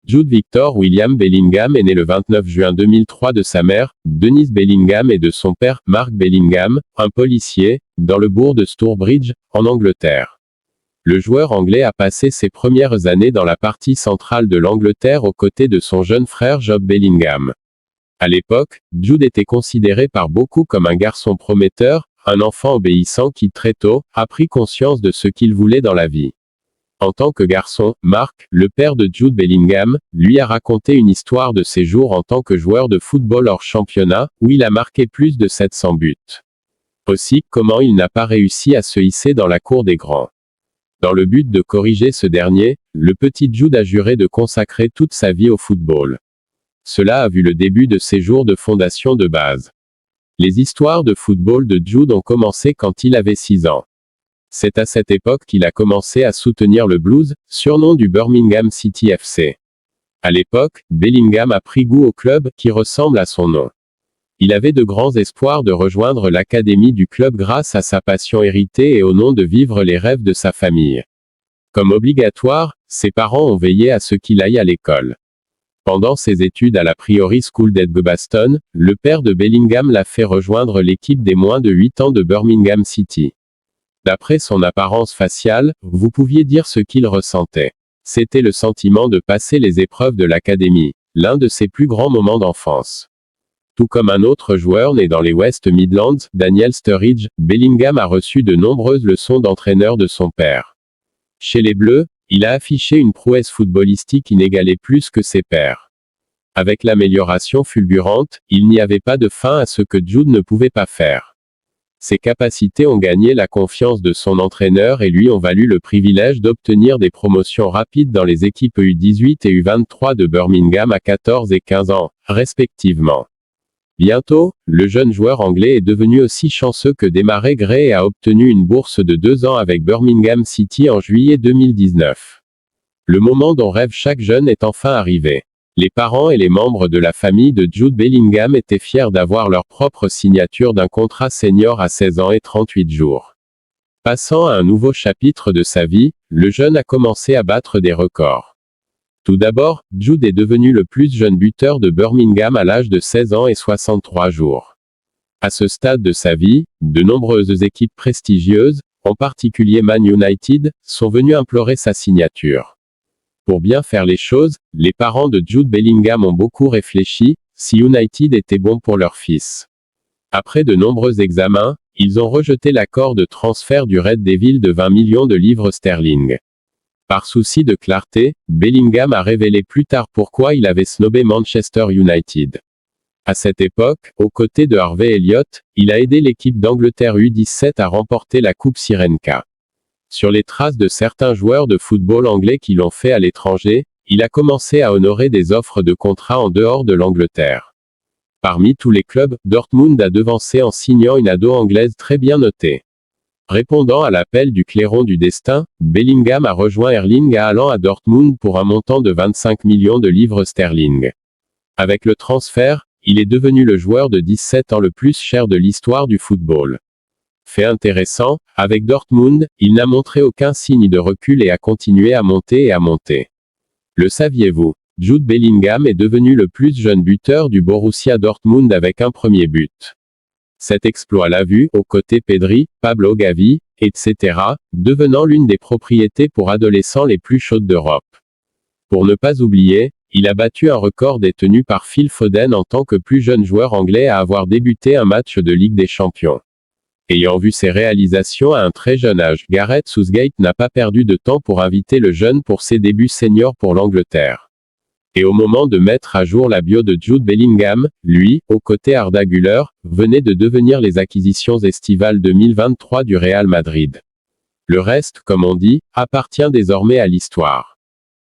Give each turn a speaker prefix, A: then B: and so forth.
A: Jude Victor William Bellingham est né le 29 juin 2003 de sa mère, Denise Bellingham et de son père, Mark Bellingham, un policier, dans le bourg de Stourbridge, en Angleterre. Le joueur anglais a passé ses premières années dans la partie centrale de l'Angleterre aux côtés de son jeune frère Job Bellingham. À l'époque, Jude était considéré par beaucoup comme un garçon prometteur, un enfant obéissant qui très tôt, a pris conscience de ce qu'il voulait dans la vie. En tant que garçon, Mark, le père de Jude Bellingham, lui a raconté une histoire de ses jours en tant que joueur de football hors championnat, où il a marqué plus de 700 buts. Aussi, comment il n'a pas réussi à se hisser dans la cour des grands. Dans le but de corriger ce dernier, le petit Jude a juré de consacrer toute sa vie au football. Cela a vu le début de ses jours de fondation de base. Les histoires de football de Jude ont commencé quand il avait 6 ans. C'est à cette époque qu'il a commencé à soutenir le Blues, surnom du Birmingham City FC. À l'époque, Bellingham a pris goût au club, qui ressemble à son nom. Il avait de grands espoirs de rejoindre l'académie du club grâce à sa passion héritée et au nom de vivre les rêves de sa famille. Comme obligatoire, ses parents ont veillé à ce qu'il aille à l'école. Pendant ses études à la Priory School d'Edgbaston, le père de Bellingham l'a fait rejoindre l'équipe des moins de 8 ans de Birmingham City. D'après son apparence faciale, vous pouviez dire ce qu'il ressentait. C'était le sentiment de passer les épreuves de l'académie, l'un de ses plus grands moments d'enfance. Tout comme un autre joueur né dans les West Midlands, Daniel Sturridge, Bellingham a reçu de nombreuses leçons d'entraîneur de son père. Chez les Bleus, il a affiché une prouesse footballistique inégalée plus que ses pairs. Avec l'amélioration fulgurante, il n'y avait pas de fin à ce que Jude ne pouvait pas faire. Ses capacités ont gagné la confiance de son entraîneur et lui ont valu le privilège d'obtenir des promotions rapides dans les équipes U18 et U23 de Birmingham à 14 et 15 ans, respectivement. Bientôt, le jeune joueur anglais est devenu aussi chanceux que Demarai Gray et a obtenu une bourse de 2 ans avec Birmingham City en juillet 2019. Le moment dont rêve chaque jeune est enfin arrivé. Les parents et les membres de la famille de Jude Bellingham étaient fiers d'avoir leur propre signature d'un contrat senior à 16 ans et 38 jours. Passant à un nouveau chapitre de sa vie, le jeune a commencé à battre des records. Tout d'abord, Jude est devenu le plus jeune buteur de Birmingham à l'âge de 16 ans et 63 jours. À ce stade de sa vie, de nombreuses équipes prestigieuses, en particulier Man United, sont venues implorer sa signature. Pour bien faire les choses, les parents de Jude Bellingham ont beaucoup réfléchi, si United était bon pour leur fils. Après de nombreux examens, ils ont rejeté l'accord de transfert du Red Devil de 20 millions de livres sterling. Par souci de clarté, Bellingham a révélé plus tard pourquoi il avait snobé Manchester United. À cette époque, aux côtés de Harvey Elliott, il a aidé l'équipe d'Angleterre U17 à remporter la Coupe Syrenka. Sur les traces de certains joueurs de football anglais qui l'ont fait à l'étranger, il a commencé à honorer des offres de contrat en dehors de l'Angleterre. Parmi tous les clubs, Dortmund a devancé en signant une ado anglaise très bien notée. Répondant à l'appel du clairon du destin, Bellingham a rejoint Erling Haaland à Dortmund pour un montant de 25 millions de livres sterling. Avec le transfert, il est devenu le joueur de 17 ans le plus cher de l'histoire du football. Fait intéressant, avec Dortmund, il n'a montré aucun signe de recul et a continué à monter et à monter. Le saviez-vous? Jude Bellingham est devenu le plus jeune buteur du Borussia Dortmund avec un premier but. Cet exploit l'a vu, aux côtés Pedri, Pablo Gavi, etc., devenant l'une des propriétés pour adolescents les plus chaudes d'Europe. Pour ne pas oublier, il a battu un record détenu par Phil Foden en tant que plus jeune joueur anglais à avoir débuté un match de Ligue des Champions. Ayant vu ses réalisations à un très jeune âge, Gareth Southgate n'a pas perdu de temps pour inviter le jeune pour ses débuts seniors pour l'Angleterre. Et au moment de mettre à jour la bio de Jude Bellingham, lui, aux côtés Arda Güler, venait de devenir les acquisitions estivales 2023 du Real Madrid. Le reste, comme on dit, appartient désormais à l'histoire.